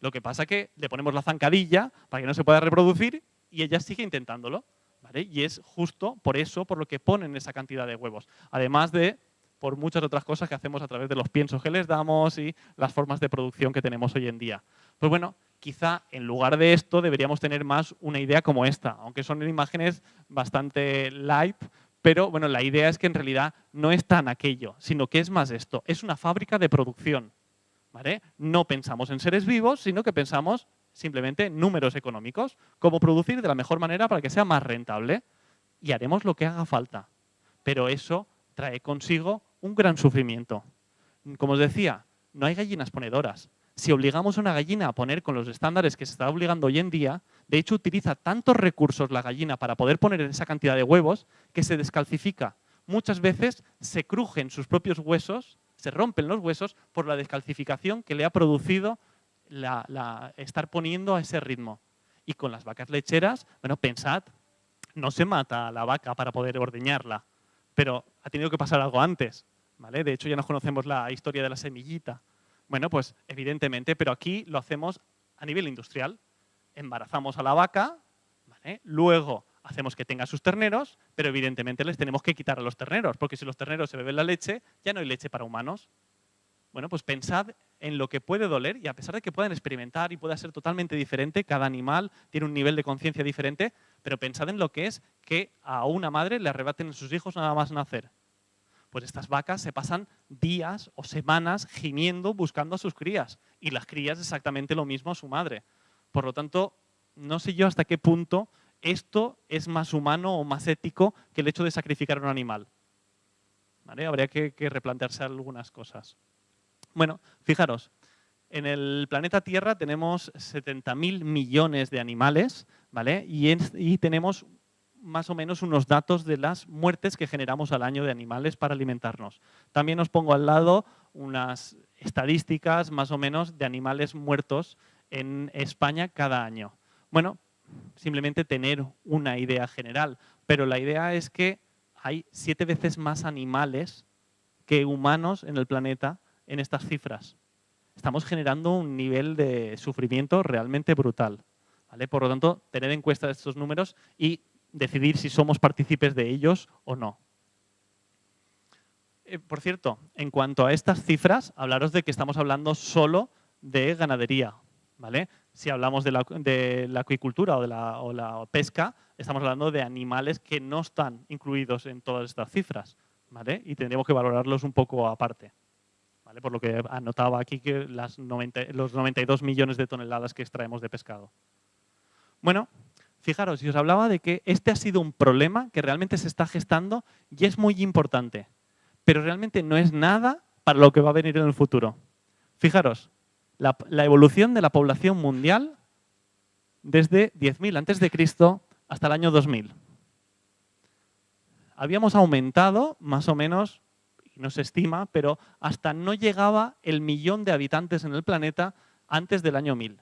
Lo que pasa es que le ponemos la zancadilla para que no se pueda reproducir y ella sigue intentándolo, ¿vale? Y es justo por eso por lo que ponen esa cantidad de huevos. Además de por muchas otras cosas que hacemos a través de los piensos que les damos y las formas de producción que tenemos hoy en día. Pues bueno, quizá en lugar de esto deberíamos tener más una idea como esta, aunque son imágenes bastante light, pero bueno, la idea es que en realidad no es tan aquello, sino que es más esto, es una fábrica de producción, ¿vale? No pensamos en seres vivos, sino que pensamos simplemente en números económicos, cómo producir de la mejor manera para que sea más rentable y haremos lo que haga falta. Pero eso trae consigo un gran sufrimiento. Como os decía, no hay gallinas ponedoras. Si obligamos a una gallina a poner con los estándares que se está obligando hoy en día, de hecho utiliza tantos recursos la gallina para poder poner esa cantidad de huevos que se descalcifica. Muchas veces se crujen sus propios huesos, se rompen los huesos por la descalcificación que le ha producido estar poniendo a ese ritmo. Y con las vacas lecheras, bueno, pensad, no se mata a la vaca para poder ordeñarla, pero ha tenido que pasar algo antes, ¿vale? De hecho, ya nos conocemos la historia de la semillita. Bueno, pues evidentemente, pero aquí lo hacemos a nivel industrial. Embarazamos a la vaca, ¿vale? Luego hacemos que tenga sus terneros, pero evidentemente les tenemos que quitar a los terneros, porque si los terneros se beben la leche, ya no hay leche para humanos. Bueno, pues pensad en lo que puede doler y a pesar de que puedan experimentar y pueda ser totalmente diferente, cada animal tiene un nivel de conciencia diferente, pero pensad en lo que es que a una madre le arrebaten a sus hijos nada más nacer. Pues estas vacas se pasan días o semanas gimiendo buscando a sus crías y las crías exactamente lo mismo a su madre. Por lo tanto, no sé yo hasta qué punto esto es más humano o más ético que el hecho de sacrificar a un animal. ¿Vale? Habría que replantearse algunas cosas. Bueno, fijaros, En el planeta Tierra tenemos 70.000 millones de animales, ¿vale? Y tenemos más o menos unos datos de las muertes que generamos al año de animales para alimentarnos. También os pongo al lado unas estadísticas más o menos de animales muertos en España cada año. Bueno, simplemente tener una idea general, pero la idea es que hay 7 veces más animales que humanos en el planeta en estas cifras. Estamos generando un nivel de sufrimiento realmente brutal, ¿vale? Por lo tanto, tener en cuenta estos números y decidir si somos partícipes de ellos o no. Por cierto, en cuanto a estas cifras, hablaros de que estamos hablando solo de ganadería, ¿vale? Si hablamos de la acuicultura o la pesca, estamos hablando de animales que no están incluidos en todas estas cifras, ¿vale? Y tendríamos que valorarlos un poco aparte, ¿vale? Por lo que anotaba aquí que los 92 millones de toneladas que extraemos de pescado. Bueno, fijaros, si os hablaba de que este ha sido un problema que realmente se está gestando y es muy importante, pero realmente no es nada para lo que va a venir en el futuro. Fijaros, la evolución de la población mundial desde 10.000 a.C. hasta el año 2000. Habíamos aumentado más o menos, no se estima, pero hasta no llegaba el 1.000.000 de habitantes en el planeta antes del año 1000.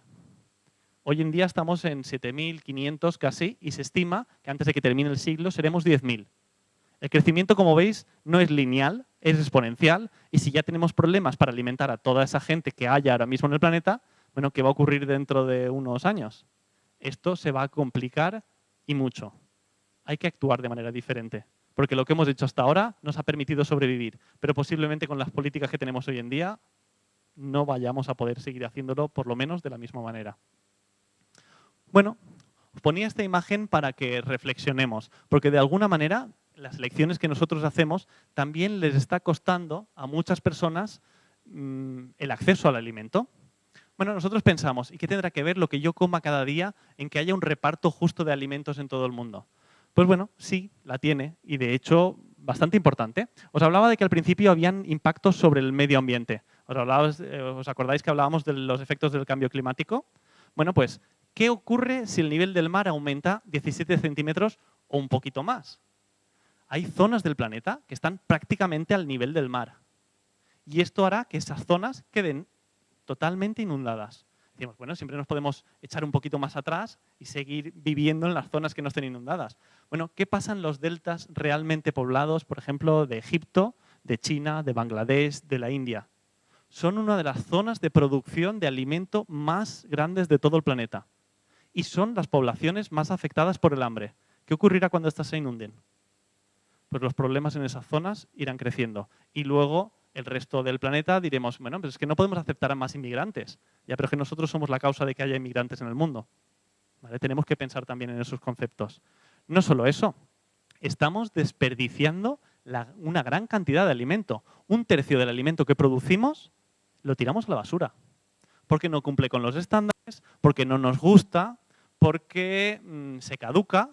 Hoy en día estamos en 7.500 casi y se estima que antes de que termine el siglo seremos 10.000. El crecimiento, como veis, no es lineal, es exponencial y si ya tenemos problemas para alimentar a toda esa gente que haya ahora mismo en el planeta, bueno, ¿qué va a ocurrir dentro de unos años? Esto se va a complicar y mucho. Hay que actuar de manera diferente, porque lo que hemos hecho hasta ahora nos ha permitido sobrevivir, pero posiblemente con las políticas que tenemos hoy en día no vayamos a poder seguir haciéndolo, por lo menos de la misma manera. Bueno, os ponía esta imagen para que reflexionemos, porque de alguna manera las elecciones que nosotros hacemos también les está costando a muchas personas el acceso al alimento. Bueno, nosotros pensamos, ¿y qué tendrá que ver lo que yo coma cada día en que haya un reparto justo de alimentos en todo el mundo? Pues bueno, sí, la tiene y de hecho bastante importante. Os hablaba de que al principio habían impactos sobre el medio ambiente. ¿Os acordáis que hablábamos de los efectos del cambio climático? Bueno, pues, ¿qué ocurre si el nivel del mar aumenta 17 centímetros o un poquito más? Hay zonas del planeta que están prácticamente al nivel del mar. Y esto hará que esas zonas queden totalmente inundadas. Decimos, bueno, siempre nos podemos echar un poquito más atrás y seguir viviendo en las zonas que no estén inundadas. Bueno, ¿qué pasa en los deltas realmente poblados, por ejemplo, de Egipto, de China, de Bangladesh, de la India? Son una de las zonas de producción de alimento más grandes de todo el planeta. Y son las poblaciones más afectadas por el hambre. ¿Qué ocurrirá cuando estas se inunden? Pues los problemas en esas zonas irán creciendo. Y luego el resto del planeta diremos, bueno, pues es que no podemos aceptar a más inmigrantes. Ya, pero es que nosotros somos la causa de que haya inmigrantes en el mundo. ¿Vale? Tenemos que pensar también en esos conceptos. No solo eso, estamos desperdiciando una gran cantidad de alimento. 1/3 del alimento que producimos lo tiramos a la basura. Porque no cumple con los estándares, porque no nos gusta, porque se caduca,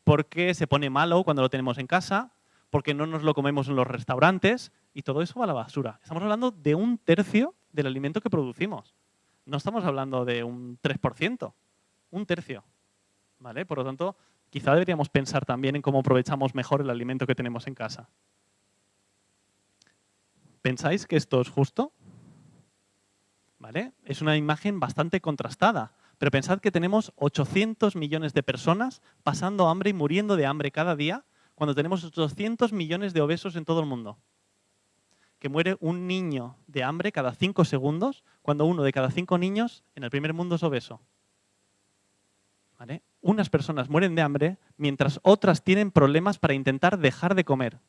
porque se pone malo cuando lo tenemos en casa, porque no nos lo comemos en los restaurantes y todo eso va a la basura. Estamos hablando de 1/3 del alimento que producimos. No estamos hablando de un 3%, 1/3. ¿Vale? Por lo tanto, quizá deberíamos pensar también en cómo aprovechamos mejor el alimento que tenemos en casa. ¿Pensáis que esto es justo? ¿Vale? Es una imagen bastante contrastada. Pero pensad que tenemos 800 millones de personas pasando hambre y muriendo de hambre cada día, cuando tenemos 800 millones de obesos en todo el mundo. Que muere un niño de hambre cada 5 segundos, cuando 1 de cada 5 niños en el primer mundo es obeso. ¿Vale? Unas personas mueren de hambre, mientras otras tienen problemas para intentar dejar de comer.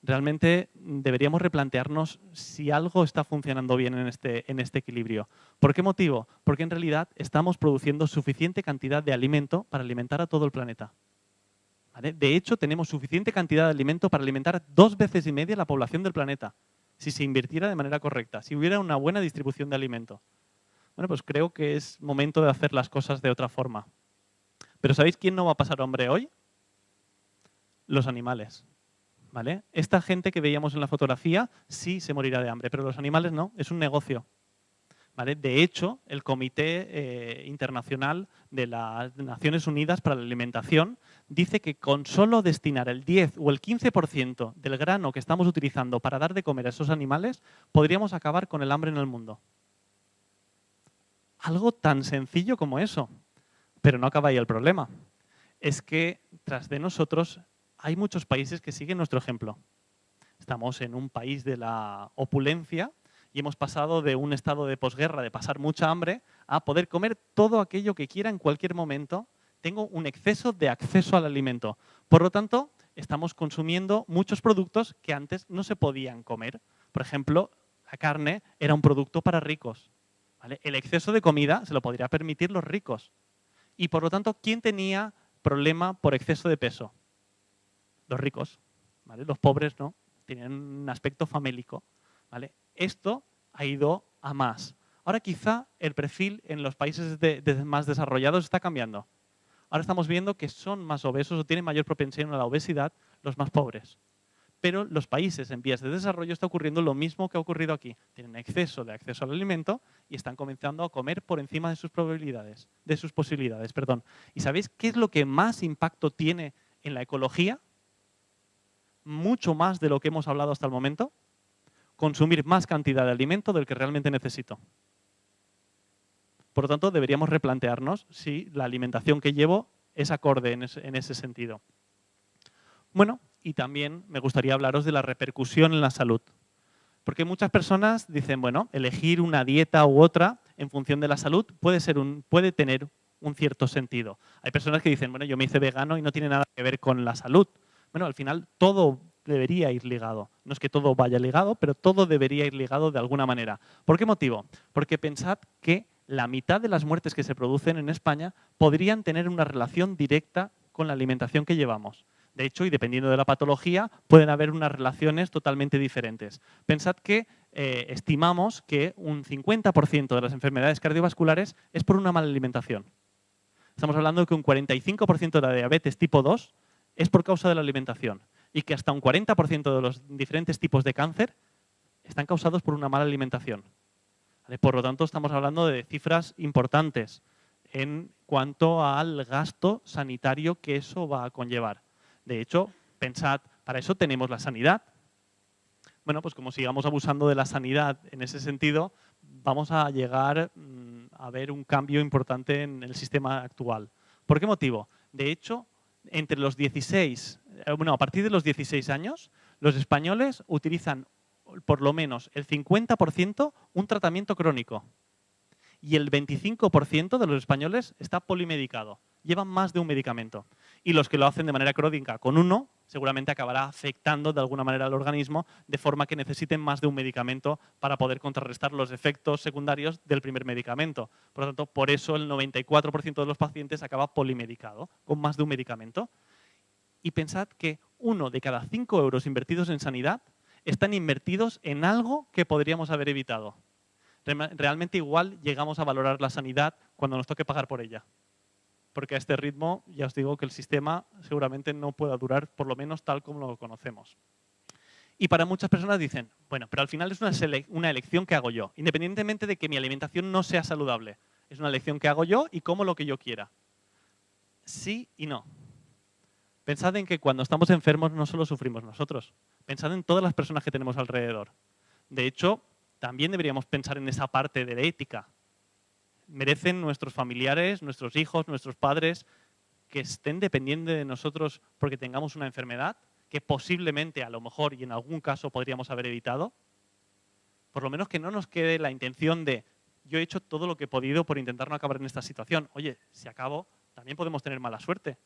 Realmente deberíamos replantearnos si algo está funcionando bien en este equilibrio. ¿Por qué motivo? Porque en realidad estamos produciendo suficiente cantidad de alimento para alimentar a todo el planeta. ¿Vale? De hecho, tenemos suficiente cantidad de alimento para alimentar 2,5 veces la población del planeta, si se invirtiera de manera correcta, si hubiera una buena distribución de alimento. Bueno, pues creo que es momento de hacer las cosas de otra forma. Pero ¿sabéis quién no va a pasar hambre hoy? Los animales. ¿Vale? Esta gente que veíamos en la fotografía sí se morirá de hambre, pero los animales no, es un negocio. ¿vale? De hecho, el Comité Internacional de las Naciones Unidas para la Alimentación dice que con solo destinar el 10 o el 15% del grano que estamos utilizando para dar de comer a esos animales, podríamos acabar con el hambre en el mundo. Algo tan sencillo como eso. Pero no acaba ahí el problema. Es que tras de nosotros hay muchos países que siguen nuestro ejemplo. Estamos en un país de la opulencia y hemos pasado de un estado de posguerra, de pasar mucha hambre, a poder comer todo aquello que quiera en cualquier momento. Tengo un exceso de acceso al alimento. Por lo tanto, estamos consumiendo muchos productos que antes no se podían comer. Por ejemplo, la carne era un producto para ricos, ¿vale? El exceso de comida se lo podría permitir los ricos. Y por lo tanto, ¿quién tenía problema por exceso de peso? Los ricos, ¿vale? Los pobres no, tienen un aspecto famélico, ¿vale? Esto ha ido a más. Ahora quizá el perfil en los países más desarrollados está cambiando. Ahora estamos viendo que son más obesos o tienen mayor propensión a la obesidad los más pobres. Pero los países en vías de desarrollo está ocurriendo lo mismo que ha ocurrido aquí. Tienen exceso de acceso al alimento y están comenzando a comer por encima de sus probabilidades, de sus posibilidades, perdón. ¿Y sabéis qué es lo que más impacto tiene en la ecología? Mucho más de lo que hemos hablado hasta el momento. Consumir más cantidad de alimento del que realmente necesito. Por lo tanto, deberíamos replantearnos si la alimentación que llevo es acorde en ese sentido. Bueno, y también me gustaría hablaros de la repercusión en la salud. Porque muchas personas dicen, bueno, elegir una dieta u otra en función de la salud puede tener un cierto sentido. Hay personas que dicen, bueno, yo me hice vegano y no tiene nada que ver con la salud. Bueno, al final todo debería ir ligado. No es que todo vaya ligado, pero todo debería ir ligado de alguna manera. ¿Por qué motivo? Porque pensad que la mitad de las muertes que se producen en España podrían tener una relación directa con la alimentación que llevamos. De hecho, y dependiendo de la patología, pueden haber unas relaciones totalmente diferentes. Pensad que estimamos que un 50% de las enfermedades cardiovasculares es por una mala alimentación. Estamos hablando de que un 45% de la diabetes tipo 2 es por causa de la alimentación y que hasta un 40% de los diferentes tipos de cáncer están causados por una mala alimentación. ¿Vale? Por lo tanto, estamos hablando de cifras importantes en cuanto al gasto sanitario que eso va a conllevar. De hecho, pensad, para eso tenemos la sanidad. Bueno, pues como sigamos abusando de la sanidad en ese sentido, vamos a llegar a ver un cambio importante en el sistema actual. ¿Por qué motivo? De hecho, a partir de los 16 años, los españoles utilizan por lo menos el 50% un tratamiento crónico. Y el 25% de los españoles está polimedicado. Llevan más de un medicamento. Y los que lo hacen de manera crónica con uno, seguramente acabará afectando de alguna manera al organismo de forma que necesiten más de un medicamento para poder contrarrestar los efectos secundarios del primer medicamento. Por lo tanto, por eso el 94% de los pacientes acaba polimedicado, con más de un medicamento. Y pensad que 1 de cada 5 euros invertidos en sanidad están invertidos en algo que podríamos haber evitado. Realmente igual llegamos a valorar la sanidad cuando nos toque pagar por ella. Porque a este ritmo ya os digo que el sistema seguramente no pueda durar, por lo menos tal como lo conocemos. Y para muchas personas dicen, bueno, pero al final es una elección que hago yo, independientemente de que mi alimentación no sea saludable. Es una elección que hago yo y como lo que yo quiera. Sí y no. Pensad en que cuando estamos enfermos no solo sufrimos nosotros. Pensad en todas las personas que tenemos alrededor. De hecho, también deberíamos pensar en esa parte de la ética. Merecen nuestros familiares, nuestros hijos, nuestros padres, que estén dependiendo de nosotros porque tengamos una enfermedad que posiblemente, a lo mejor y en algún caso podríamos haber evitado. Por lo menos que no nos quede la intención de yo he hecho todo lo que he podido por intentar no acabar en esta situación. Oye, si acabo, también podemos tener mala suerte,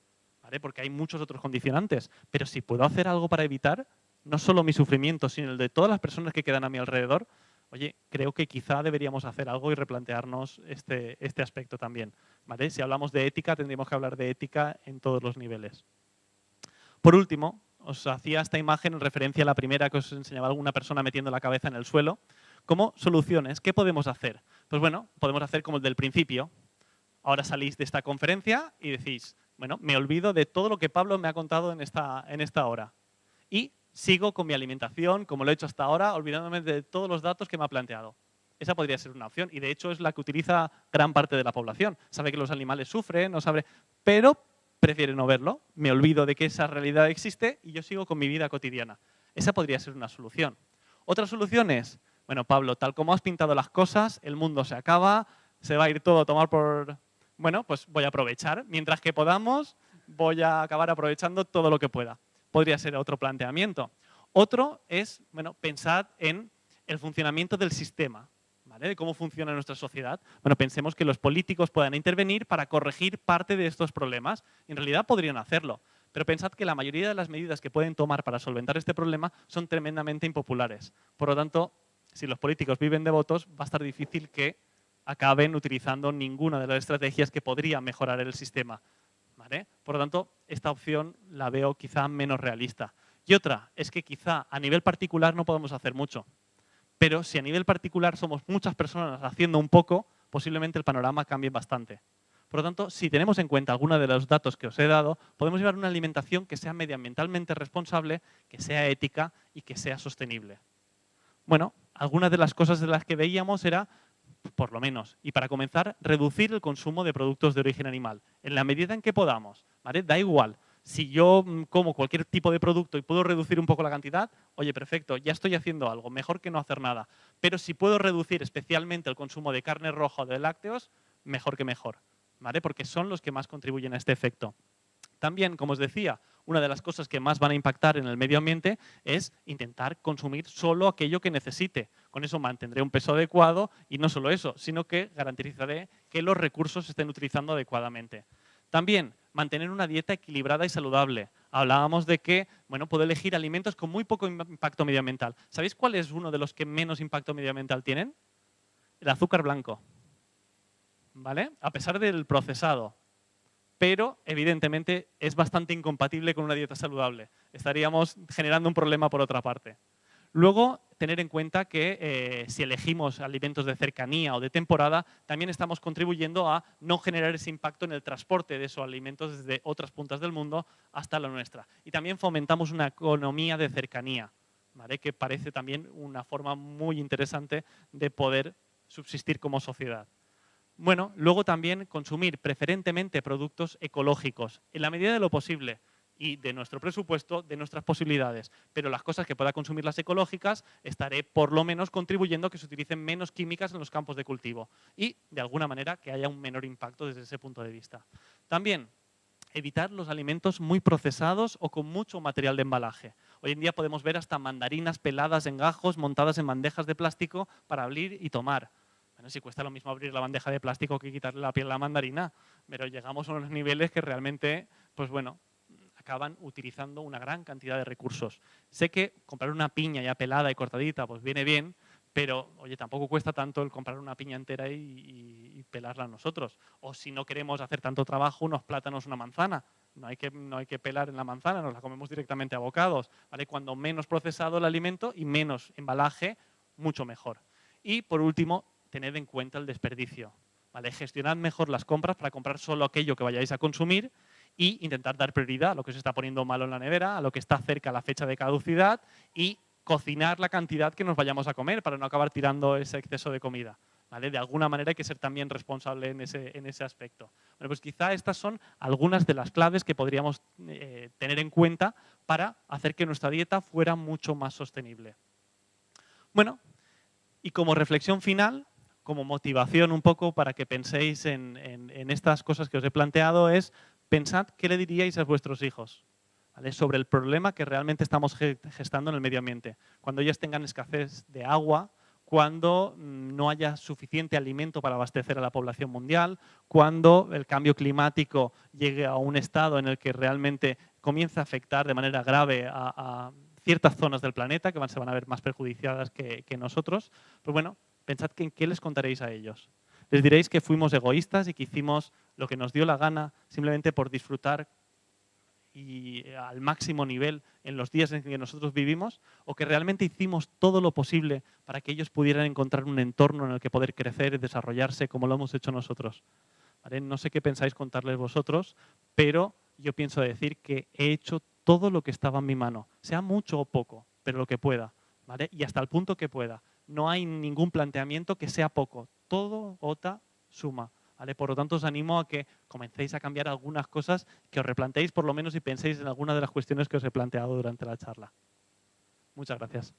¿vale? Porque hay muchos otros condicionantes. Pero si puedo hacer algo para evitar, no solo mi sufrimiento, sino el de todas las personas que quedan a mi alrededor, oye, creo que quizá deberíamos hacer algo y replantearnos este aspecto también, ¿vale? Si hablamos de ética, tendríamos que hablar de ética en todos los niveles. Por último, os hacía esta imagen en referencia a la primera que os enseñaba alguna persona metiendo la cabeza en el suelo. Como soluciones, ¿qué podemos hacer? Pues bueno, podemos hacer como el del principio. Ahora salís de esta conferencia y decís, bueno, me olvido de todo lo que Pablo me ha contado en esta hora. Y sigo con mi alimentación, como lo he hecho hasta ahora, olvidándome de todos los datos que me ha planteado. Esa podría ser una opción y de hecho es la que utiliza gran parte de la población. Sabe que los animales sufren, no sabe, pero prefiere no verlo. Me olvido de que esa realidad existe y yo sigo con mi vida cotidiana. Esa podría ser una solución. Otra solución es, bueno, Pablo, tal como has pintado las cosas, el mundo se acaba, se va a ir todo a tomar por... Bueno, pues voy a aprovechar. Mientras que podamos, voy a acabar aprovechando todo lo que pueda. Podría ser otro planteamiento. Otro es, bueno, pensad en el funcionamiento del sistema, ¿vale? De cómo funciona nuestra sociedad. Bueno, pensemos que los políticos puedan intervenir para corregir parte de estos problemas. En realidad podrían hacerlo, pero pensad que la mayoría de las medidas que pueden tomar para solventar este problema son tremendamente impopulares. Por lo tanto, si los políticos viven de votos, va a estar difícil que acaben utilizando ninguna de las estrategias que podría mejorar el sistema, ¿vale? Por lo tanto, esta opción la veo quizá menos realista. Y otra es que quizá a nivel particular no podemos hacer mucho, pero si a nivel particular somos muchas personas haciendo un poco, posiblemente el panorama cambie bastante. Por lo tanto, si tenemos en cuenta algunos de los datos que os he dado, podemos llevar una alimentación que sea medioambientalmente responsable, que sea ética y que sea sostenible. Bueno, algunas de las cosas de las que veíamos era, por lo menos, y para comenzar, reducir el consumo de productos de origen animal, en la medida en que podamos, ¿vale? Da igual. Si yo como cualquier tipo de producto y puedo reducir un poco la cantidad, oye, perfecto, ya estoy haciendo algo, mejor que no hacer nada. Pero si puedo reducir especialmente el consumo de carne roja o de lácteos, mejor que mejor, ¿vale? Porque son los que más contribuyen a este efecto. También, como os decía, una de las cosas que más van a impactar en el medio ambiente es intentar consumir solo aquello que necesite. Con eso mantendré un peso adecuado y no solo eso, sino que garantizaré que los recursos se estén utilizando adecuadamente. También, mantener una dieta equilibrada y saludable. Hablábamos de que, bueno, puedo elegir alimentos con muy poco impacto medioambiental. ¿Sabéis cuál es uno de los que menos impacto medioambiental tienen? El azúcar blanco, ¿vale? A pesar del procesado. Pero, evidentemente, es bastante incompatible con una dieta saludable. Estaríamos generando un problema por otra parte. Luego, tener en cuenta que si elegimos alimentos de cercanía o de temporada, también estamos contribuyendo a no generar ese impacto en el transporte de esos alimentos desde otras puntas del mundo hasta la nuestra. Y también fomentamos una economía de cercanía, ¿vale? Que parece también una forma muy interesante de poder subsistir como sociedad. Bueno, luego también consumir preferentemente productos ecológicos, en la medida de lo posible y de nuestro presupuesto, de nuestras posibilidades. Pero las cosas que pueda consumir las ecológicas, estaré por lo menos contribuyendo a que se utilicen menos químicas en los campos de cultivo y, de alguna manera, que haya un menor impacto desde ese punto de vista. También, evitar los alimentos muy procesados o con mucho material de embalaje. Hoy en día podemos ver hasta mandarinas peladas en gajos, montadas en bandejas de plástico para abrir y tomar. Bueno, si cuesta lo mismo abrir la bandeja de plástico que quitarle la piel a la mandarina, pero llegamos a unos niveles que realmente, pues bueno, acaban utilizando una gran cantidad de recursos. Sé que comprar una piña ya pelada y cortadita pues viene bien, pero oye, tampoco cuesta tanto el comprar una piña entera y pelarla nosotros. O si no queremos hacer tanto trabajo, unos plátanos, una manzana. No hay que pelar en la manzana, nos la comemos directamente a bocados, ¿vale? Cuando menos procesado el alimento y menos embalaje, mucho mejor. Y por último, tened en cuenta el desperdicio, ¿vale? Gestionad mejor las compras para comprar solo aquello que vayáis a consumir y intentar dar prioridad a lo que se está poniendo malo en la nevera, a lo que está cerca a la fecha de caducidad y cocinar la cantidad que nos vayamos a comer para no acabar tirando ese exceso de comida, ¿vale? De alguna manera hay que ser también responsable en ese aspecto. Bueno, pues quizá estas son algunas de las claves que podríamos tener en cuenta para hacer que nuestra dieta fuera mucho más sostenible. Bueno, y como reflexión final, como motivación un poco para que penséis en estas cosas que os he planteado es pensad qué le diríais a vuestros hijos, ¿vale? Sobre el problema que realmente estamos gestando en el medio ambiente. Cuando ellos tengan escasez de agua, cuando no haya suficiente alimento para abastecer a la población mundial, cuando el cambio climático llegue a un estado en el que realmente comienza a afectar de manera grave a ciertas zonas del planeta que se van a ver más perjudiciadas que nosotros, pues bueno, pensad en qué les contaréis a ellos. Les diréis que fuimos egoístas y que hicimos lo que nos dio la gana simplemente por disfrutar y al máximo nivel en los días en que nosotros vivimos, o que realmente hicimos todo lo posible para que ellos pudieran encontrar un entorno en el que poder crecer y desarrollarse como lo hemos hecho nosotros. ¿Vale? No sé qué pensáis contarles vosotros, pero yo pienso decir que he hecho todo lo que estaba en mi mano, sea mucho o poco, pero lo que pueda, ¿vale? Y hasta el punto que pueda. no hay ningún planteamiento que sea poco. Todo gota suma. ¿Vale? Por lo tanto, os animo a que comencéis a cambiar algunas cosas, que os replanteéis por lo menos y penséis en algunas de las cuestiones que os he planteado durante la charla. Muchas gracias.